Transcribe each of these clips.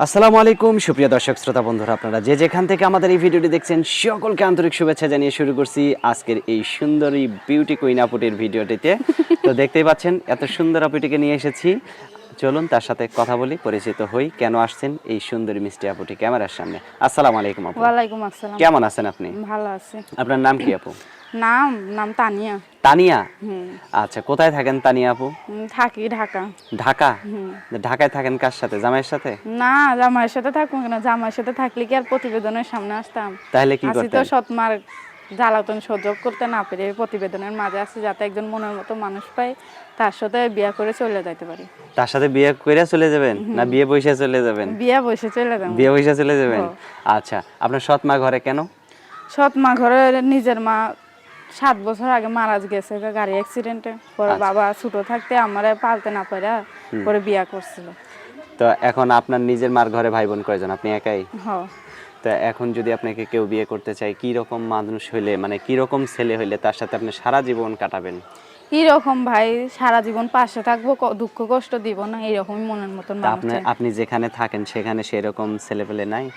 আসসালামু আলাইকুম সুপ্রিয় দর্শক শ্রোতা বন্ধুরা, আপনারা যে যেখান থেকে আমাদের এই ভিডিওটি দেখছেন সকলকে আন্তরিক শুভেচ্ছা জানিয়ে শুরু করছি আজকের এই সুন্দরী বিউটি কুইন আপুটির ভিডিওটিতে। তো দেখতেই পাচ্ছেন এত সুন্দর আপুটিকে নিয়ে এসেছি, চলুন তার সাথে কথা বলি, পরিচিত হই, কেন আসছেন এই সুন্দরী মিষ্টি আপুটি ক্যামেরার সামনে। আসসালামু আলাইকুম আপু। ওয়ালাইকুম আসসালাম। কেমন আছেন আপনি? ভালো আছি। আপনার নাম কি আপু? নাম নাম তানিয়া। তানিয়া? হুম। আচ্ছা, কোথায় থাকেন তানিয়া আপু? থাকি ঢাকা। ঢাকা? ঢাকায় থাকেন কার সাথে, জামাইয়ের সাথে? না, জামাইয়ের সাথে থাকবো কেন? জামাইয়ের সাথে থাকলে কি আর প্রতিবেদনের সামনে আসতাম? তাহলে কি আসি তো করতেন? সৎমার জ্বালাতন সহ্য করতে না পেরে প্রতিবেদনের মাঝে আসি, যাতে একজন মনের মতো মানুষ পাই, তার সাথে বিয়ে করে চলে যাইতে পারি। তার সাথে বিয়ে করে চলে যাবেন না বিয়ে বসে চলে যাবেন? বিয়ে বসে চলে যাবো। বিয়ে বসে চলে যাবেন। আচ্ছা, আপনার সৎ মা ঘরে কেন? সৎমা ঘরে নিজের মা 7 বছর আগে মারা গেছে গাড়ি অ্যাক্সিডেন্টে। পরে বাবা ছোট থাকতে আমারে পালতে না পারে পরে বিয়া করছিল। তো এখন আপনার নিজের মার ঘরে ভাই বোন কয়জন? আপনি একাই? হ্যাঁ। তো এখন যদি আপনাকে কেউ বিয়ে করতে চায়, কি রকম মানুষ হইলে, মানে কি রকম ছেলে হইলে তার সাথে আপনি সারা জীবন কাটাবেন? কি রকম ভাই, সারা জীবন পাশে থাকবো, দুঃখ কষ্ট দিব না, এইরকমই মনের মতন তা মানুষ আপনি চাই। আপনি যেখানে থাকেন সেখানে সেরকম ছেলে পেলে নাই?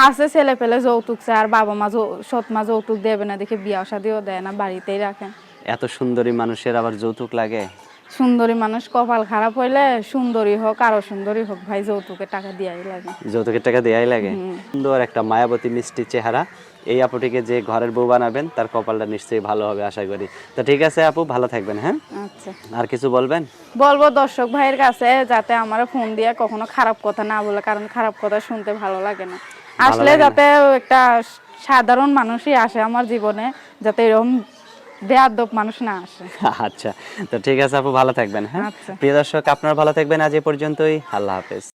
আছে ছেলে পেলে যৌতুক চায়, আর বাবা মা সৎ মা যৌতুক দেবে না দেখে বিয়া শাদিও দেয় না, বাড়িতেই রাখেন। এত সুন্দরী মানুষের আবার যৌতুক লাগে? সুন্দরী মানুষ কপাল খারাপ হইলে, সুন্দরী হোক আরো সুন্দরী হোক ভাই, যৌতুকের টাকা দিয়াই লাগে। যৌতুকের টাকা দেয়াই লাগে? সুন্দর একটা মায়াবতী মিষ্টি চেহারা, এই আপুটিকে যে ঘরের বউ বানাবেন তার কপালটা নিশ্চয়ই ভালো হবে আশা করি। তো ঠিক আছে আপু, ভালো থাকবেন। হ্যাঁ, আচ্ছা, আর কিছু বলবেন? বলবো দর্শক ভাইয়ের কাছে যাতে আমার ফোন দিয়ে কখনো খারাপ কথা না বলে, কারণ খারাপ কথা শুনতে ভালো লাগে না। আসলে লাগে না? যাতে একটা সাধারণ মানুষই আসে আমার জীবনে, যাতে এরকম বেয়াদব মানুষ না আসে। আচ্ছা, তো ঠিক আছে আপু, ভালো থাকবেন। হ্যাঁ, আচ্ছা। প্রিয় দর্শক, আপনারা ভালো থাকবেন। আজ এ পর্যন্তই, আল্লাহ হাফেজ।